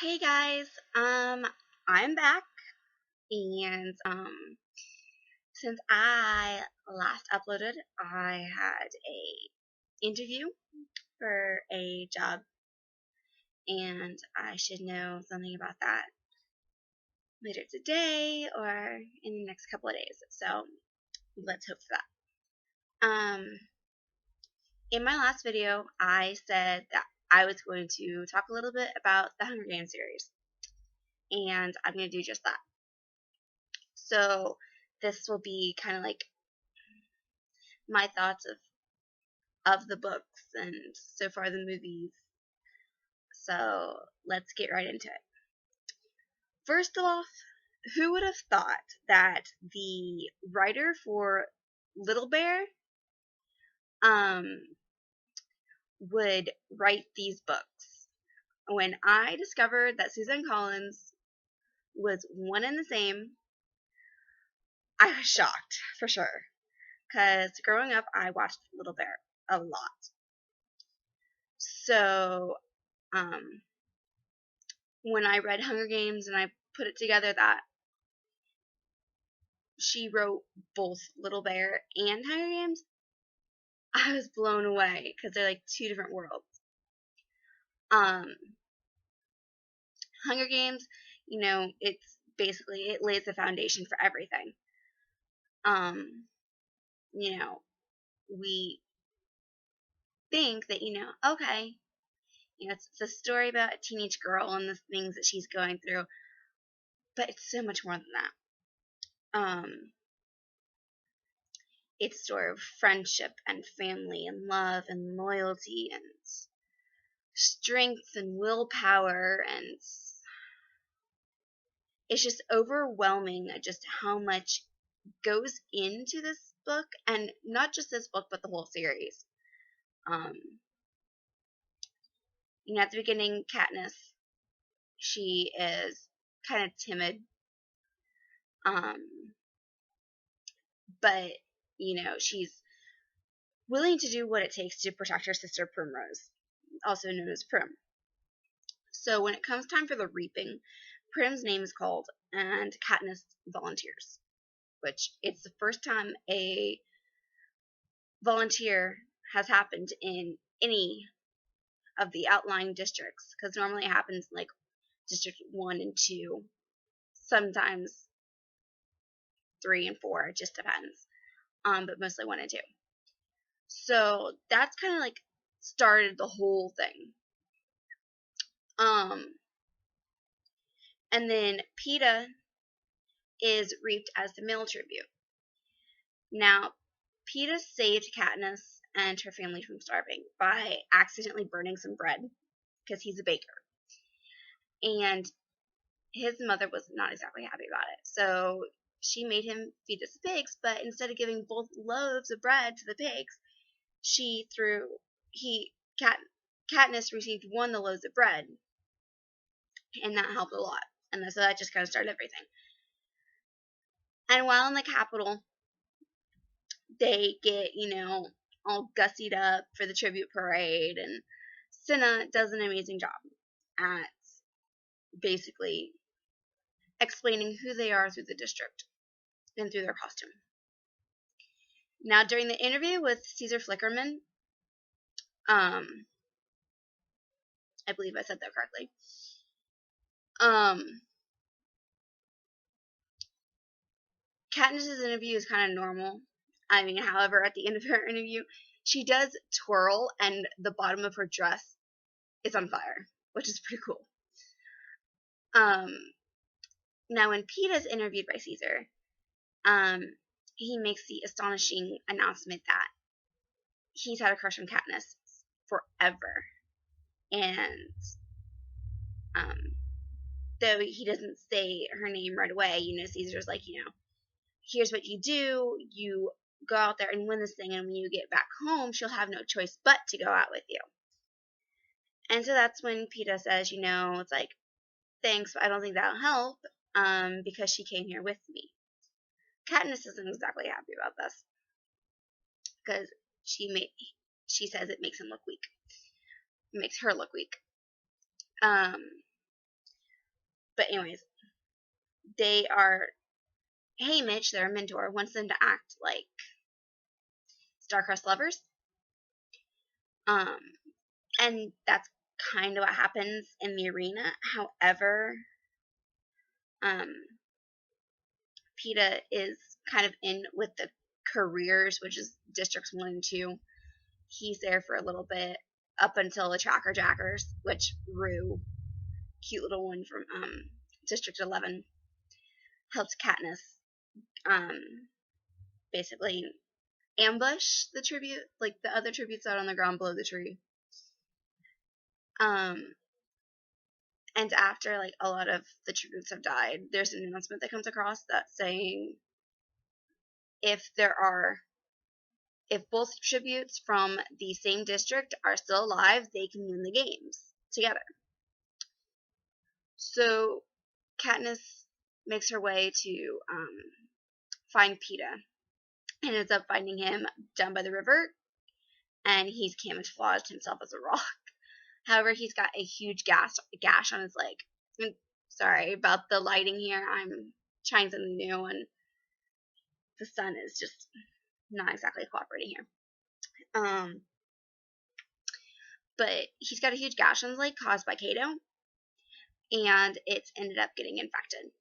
Hey guys, I'm back, and since I last uploaded, I had a interview for a job, and I should know something about that later today or in the next couple of days. So let's hope for that. In my last video, I said that I was going to talk a little bit about the Hunger Games series, and I'm going to do just that. So this will be kind of like my thoughts of the books and so far the movies. So let's get right into it. First off, who would have thought that the writer for Little Bear um would write these books? When I discovered that Susan Collins was one and the same, I was shocked for sure. Because growing up, I watched Little Bear a lot. So, um, when I read Hunger Games and I put it together that she wrote both Little Bear and Hunger Games, I was blown away because they're like two different worlds. Um, Hunger Games, it's basically it lays the foundation for everything. Um, you know, we think that okay, it's a story about a teenage girl and the things that she's going through, but it's so much more than that. It's a story of friendship and family and love and loyalty and strength and willpower, and it's just overwhelming just how much goes into this book, and not just this book but the whole series. um at the beginning, Katniss, she is kind of timid, um but she's willing to do what it takes to protect her sister Primrose, also known as Prim. So when it comes time for the reaping, Prim's name is called and Katniss volunteers, which it's the first time a volunteer has happened in any of the outlying districts, because normally it happens in like District 1 and 2, sometimes 3 and 4, it just depends, but mostly 1 and 2. So that's kind of like started the whole thing. Um, and then Peeta is reaped as the male tribute. Now, Peeta saved Katniss and her family from starving by accidentally burning some bread because he's a baker. And his mother was not exactly happy about it. So she made him feed us the pigs, but instead of giving both loaves of bread to the pigs, Katniss received one of the loaves of bread, and that helped a lot. And so that just kind of started everything. And while in the capital, they get, all gussied up for the tribute parade, and Cinna does an amazing job at basically explaining who they are through the district and through their costume. Now, during the interview with Caesar Flickerman, I believe I said that correctly. Katniss's interview is kind of normal. I mean, however, at the end of her interview, she does twirl, and the bottom of her dress is on fire, which is pretty cool. Now, when Peeta's interviewed by Caesar, he makes the astonishing announcement that he's had a crush on Katniss forever. And though he doesn't say her name right away, Caesar's like, here's what you do. You go out there and win this thing, and when you get back home, she'll have no choice but to go out with you. And so that's when Peeta says, it's like, thanks, but I don't think that'll help, because she came here with me. Katniss isn't exactly happy about this, because she says it makes him look weak. It makes her look weak. But anyways, they are, hey Mitch, their mentor, wants them to act like star-crossed lovers. And that's kind of what happens in the arena. However, PETA is kind of in with the careers, which is districts 1 and 2. He's there for a little bit up until the Tracker Jackers, which Rue, cute little one from District 11, helped Katniss basically ambush the tribute, like the other tributes out on the ground below the tree. And after like a lot of the tributes have died, there's an announcement that comes across that's saying if both tributes from the same district are still alive, they can win the games together. So Katniss makes her way to find PETA and ends up finding him down by the river, and he's camouflaged himself as a rock. However, he's got a huge gash on his leg. Sorry about the lighting here. I'm trying something new, and the sun is just not exactly cooperating here. But he's got a huge gash on his leg caused by Cato, and it's ended up getting infected.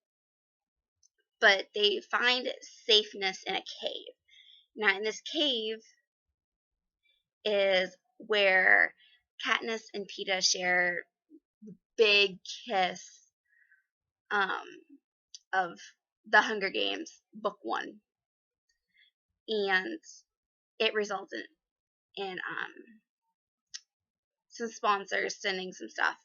But they find safeness in a cave. Now, in this cave is where Katniss and PETA share the big kiss of the Hunger Games, Book 1. And it resulted in some sponsors sending some stuff.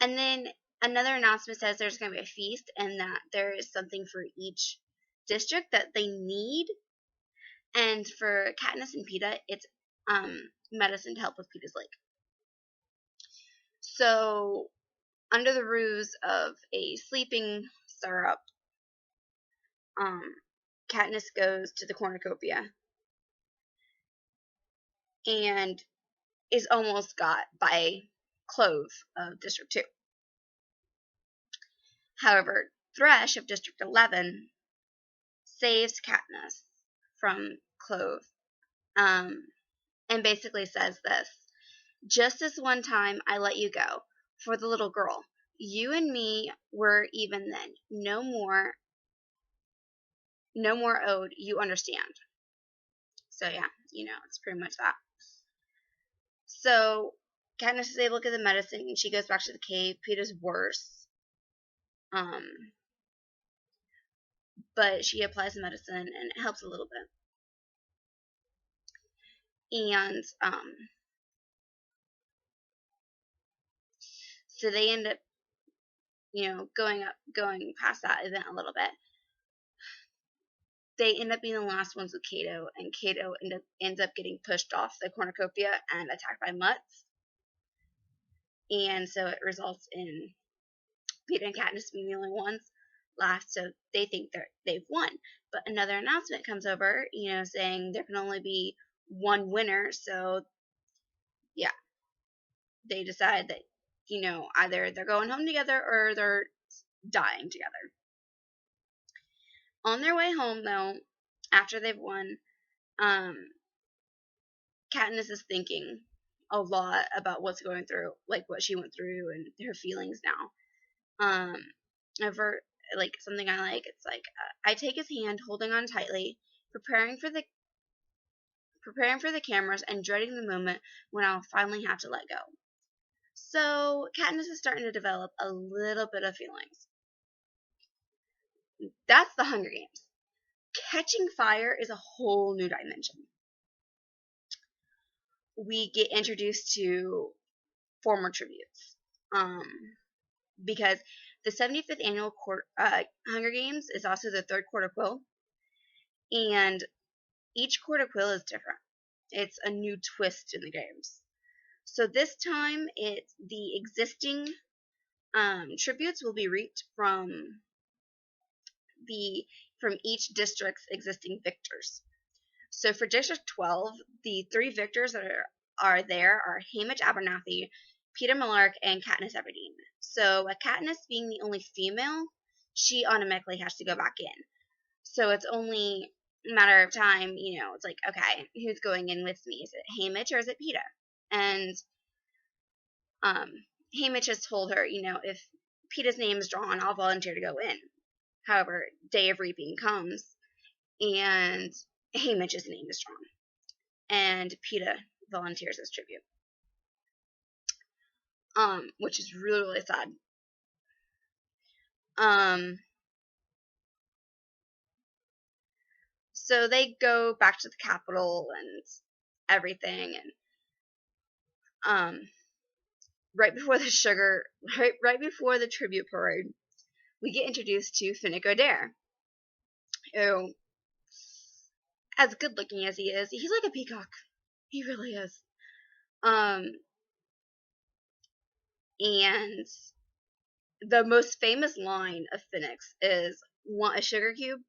And then another announcement says there's going to be a feast and that there is something for each district that they need. And for Katniss and PETA, it's medicine to help with PETA's leg. So, under the ruse of a sleeping syrup, Katniss goes to the cornucopia and is almost got by Clove of District 2. However, Thresh of District 11 saves Katniss from Clove, and basically says this: just this one time I let you go, for the little girl. You and me were even then. No more owed, you understand. So yeah, it's pretty much that. So Katniss is able to get the medicine, and she goes back to the cave. Peeta's worse. But she applies the medicine, and it helps a little bit. And, so they end up, going past that event a little bit. They end up being the last ones with Cato, and Cato ends up getting pushed off the cornucopia and attacked by mutts. And so it results in Peeta and Katniss being the only ones left, so they think they've won. But another announcement comes over, saying there can only be one winner, so yeah, they decide that, either they're going home together or they're dying together. On their way home, though, after they've won, Katniss is thinking a lot about what's going through, like what she went through and her feelings now. Something I like, it's like, I take his hand, holding on tightly, preparing for the cameras and dreading the moment when I'll finally have to let go. So Katniss is starting to develop a little bit of feelings. That's the Hunger Games. Catching fire is a whole new dimension. We get introduced to former tributes. Because the 75th annual Hunger Games is also the third Court of Quill, and each Court of Quill is different. It's a new twist in the games. So this time, it's the existing tributes will be reaped from each district's existing victors. So for District 12, the 3 victors that are are there are Hamish Abernathy, Peter Millark, and Katniss Everdeen. So, Katniss being the only female, she automatically has to go back in. So it's only a matter of time, it's like, okay, who's going in with me? Is it Hamish or is it Peeta? And um, Hamish has told her, if Peeta's name is drawn, I'll volunteer to go in. However, Day of Reaping comes, and Hamish's name is drawn, and Peeta volunteers as tribute, which is really, really sad. So they go back to the Capitol and everything, and right before the tribute parade, we get introduced to Finnick Odair, who, as good looking as he is, he's like a peacock. He really is. And the most famous line of Finnick's is, "Want a sugar cube?"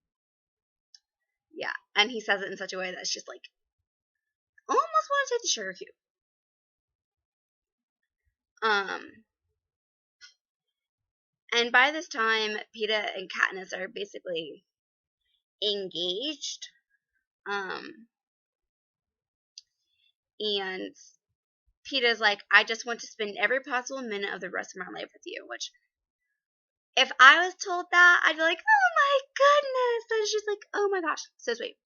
Yeah, and he says it in such a way that's just like, almost want to take the sugar cube. And by this time, Peeta and Katniss are basically engaged. And Peeta's like, I just want to spend every possible minute of the rest of my life with you, which, if I was told that, I'd be like, oh my goodness. That's just like, oh my gosh, so sweet.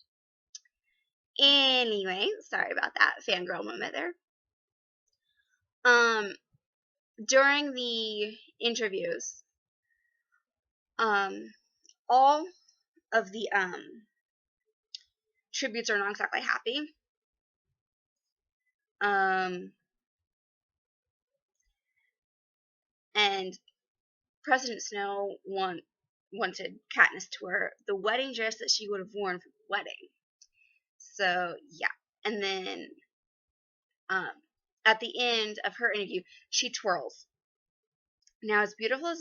Anyway, sorry about that fangirl moment there. During the interviews, all of the tributes are not exactly happy. And President Snow wanted Katniss to wear the wedding dress that she would have worn for the wedding. So yeah, and then at the end of her interview, she twirls. Now, as beautiful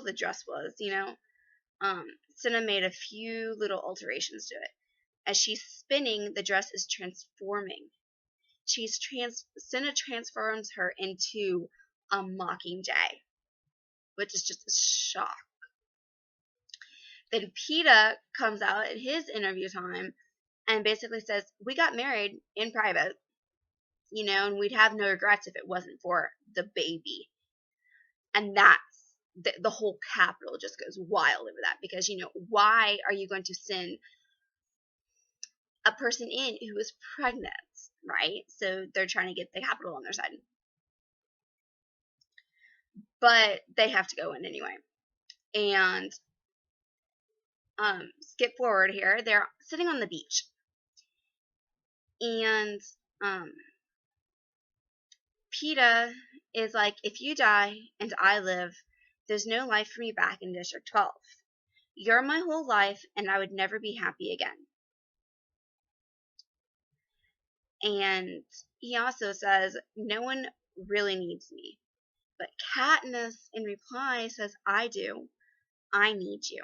the dress was, Cinna made a few little alterations to it. As she's spinning, the dress is transforming. Cinna transforms her into a Mockingjay, which is just a shock. Then Peeta comes out at his interview time and basically says, we got married in private, and we'd have no regrets if it wasn't for the baby. And that's the whole Capitol just goes wild over that, because, why are you going to send a person in who is pregnant, right? So they're trying to get the Capitol on their side. But they have to go in anyway. And skip forward here. They're sitting on the beach. And Peeta is like, if you die and I live, there's no life for me back in District 12. You're my whole life, and I would never be happy again. And he also says, no one really needs me. But Katniss, in reply, says, I do. I need you.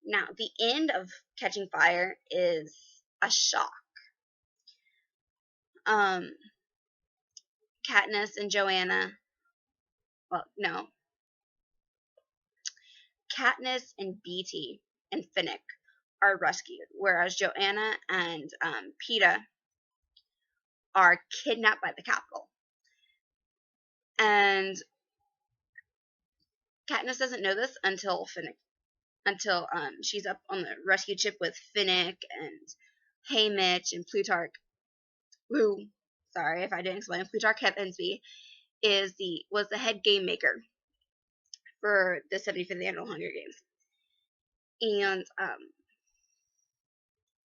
Now, the end of Catching Fire is a shock. Katniss and Joanna, Katniss and Beetee and Finnick are rescued, whereas Joanna and Peeta are kidnapped by the Capitol. And Katniss doesn't know this until she's up on the rescue ship with Finnick and Haymitch and Plutarch, who, sorry if I didn't explain, Plutarch Hepburnsby was the head game maker for the 75th annual Hunger Games. And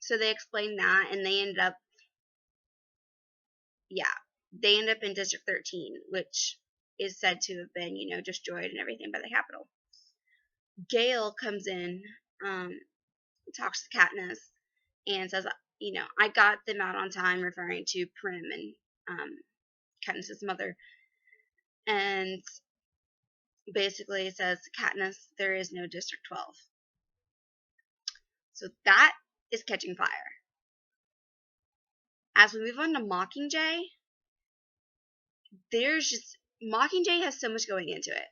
so they explained that, and they ended up in District 13, which is said to have been, destroyed and everything by the Capitol. Gale comes in, talks to Katniss, and says, I got them out on time, referring to Prim and Katniss's mother, and basically says, Katniss, there is no District 12. So that is Catching Fire. as we move on to Mockingjay, Mockingjay has so much going into it.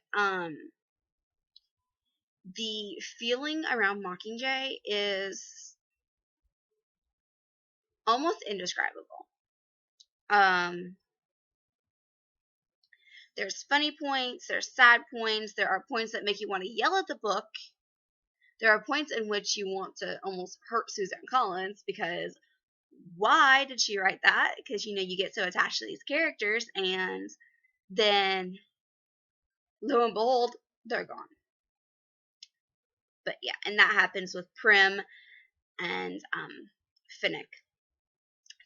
The feeling around Mockingjay is almost indescribable. There's funny points, there's sad points, there are points that make you want to yell at the book. There are points in which you want to almost hurt Suzanne Collins, because why did she write that? Because, you get so attached to these characters, and then, lo and behold, they're gone. But yeah, and that happens with Prim and Finnick.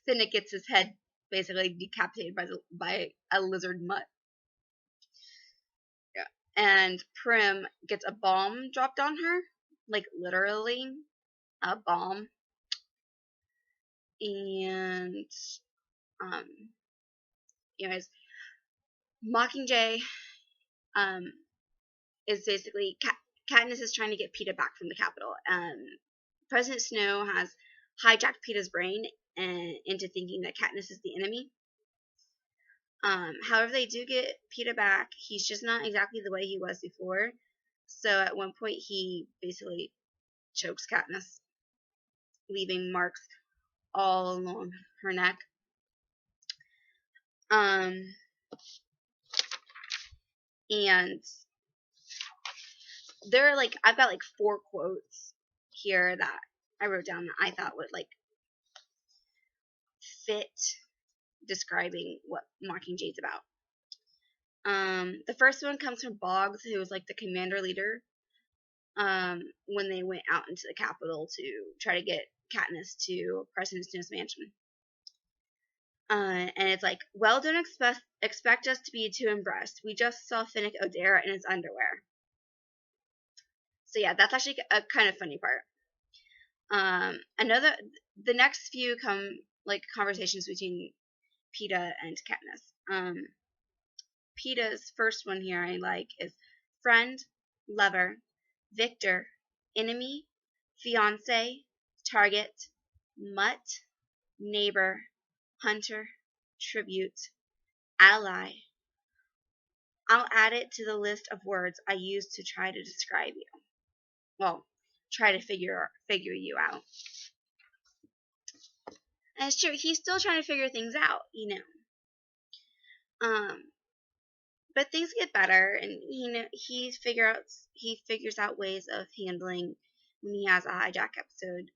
Finnick gets his head basically decapitated by a lizard mutt. Yeah. And Prim gets a bomb dropped on her, like literally a bomb. And anyways, Mockingjay is basically Katniss is trying to get Peeta back from the Capitol. President Snow has hijacked Peeta's brain into thinking that Katniss is the enemy. However, they do get Peeta back. He's just not exactly the way he was before. So at one point, he basically chokes Katniss, leaving marks all along her neck. And there are I've got 4 quotes here that I wrote down that I thought would fit describing what Mockingjay's about. The first one comes from Boggs, who was the commander leader when they went out into the Capitol to try to get Katniss to President Snow's mansion. And it's well, don't expect us to be too impressed. We just saw Finnick Odair in his underwear. So yeah, that's actually a kind of funny part. The next few come conversations between Peeta and Katniss. Peeta's first one here I like is friend, lover, victor, enemy, fiance, target, mutt, neighbor, hunter, tribute, ally. I'll add it to the list of words I use to try to describe you. Well, try to figure you out. And it's true, he's still trying to figure things out, But things get better, and he figures out ways of handling when he has a hijack episode.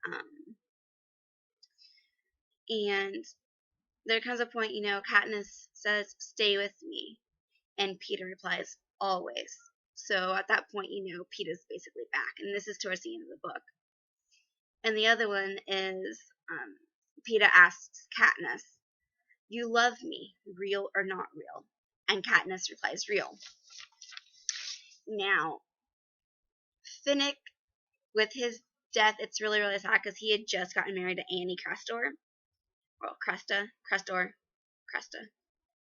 And there comes a point, Katniss says, "Stay with me," and Peeta replies, "Always." So at that point, Peeta's basically back, and this is towards the end of the book. And the other one is Peeta asks Katniss, "You love me, real or not real?" And Katniss replies, "Real." Now, Finnick, with his death, it's really, really sad because he had just gotten married to Annie Crestor. Well, Cresta.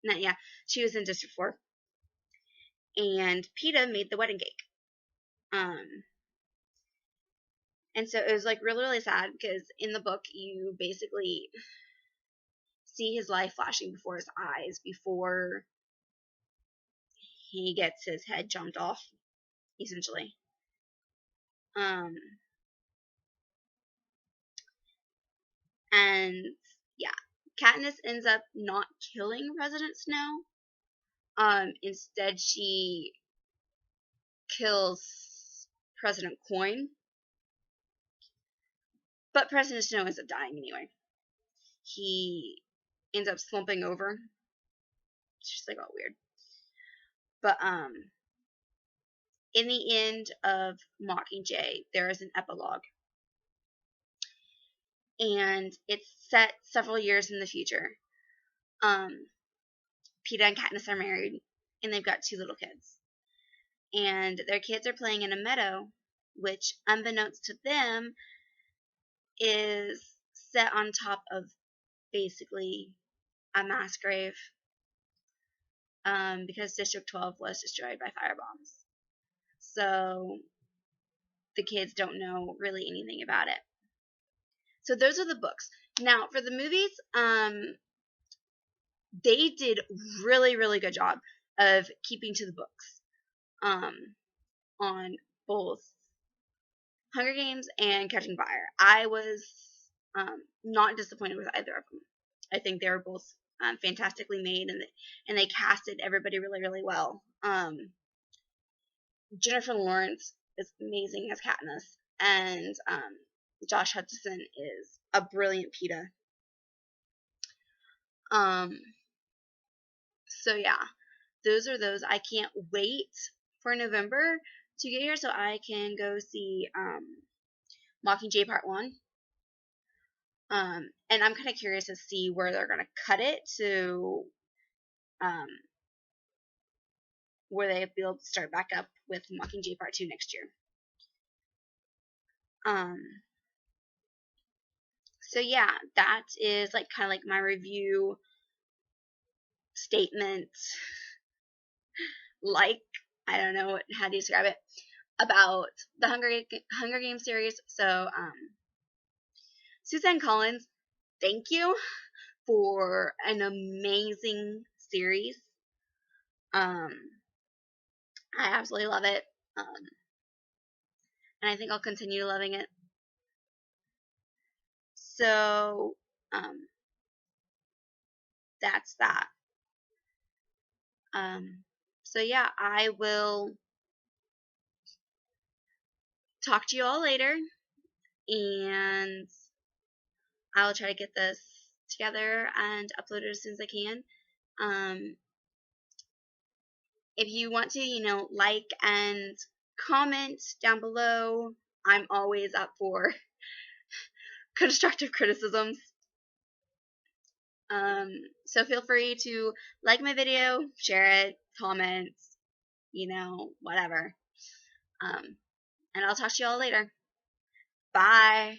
No, yeah, she was in District 4. And Peeta made the wedding cake. And so it was really, really sad because in the book you basically see his life flashing before his eyes before he gets his head jumped off, essentially. And yeah, Katniss ends up not killing President Snow. Instead, she kills President Coin. But President Snow ends up dying anyway. He ends up slumping over. It's just all weird. But in the end of Mockingjay, there is an epilogue. And it's set several years in the future. Peeta and Katniss are married, and they've got 2 little kids. And their kids are playing in a meadow, which, unbeknownst to them, is set on top of basically a mass grave. Because District 12 was destroyed by firebombs. So the kids don't know really anything about it. So those are the books. Now for the movies, they did really, really good job of keeping to the books on both Hunger Games and Catching Fire. I was not disappointed with either of them. I think they were both fantastically made, and they casted everybody really, really well. Jennifer Lawrence is amazing as Katniss, and Josh Hutcherson is a brilliant Peeta. So yeah, those are those. I can't wait for November to get here so I can go see Mockingjay Part 1. And I'm kind of curious to see where they're going to cut it to where they'll be able to start back up with Mockingjay Part 2 next year. So yeah, that is like kind of like my review statement, like, I don't know how to describe it, about the Hunger Games series. So Suzanne Collins, thank you for an amazing series. I absolutely love it. And I think I'll continue loving it. So, that's that. So yeah, I will talk to you all later, and I'll try to get this together and upload it as soon as I can. If you want to, like and comment down below, I'm always up for constructive criticisms. So feel free to like my video, share it, comment, whatever. And I'll talk to you all later. Bye.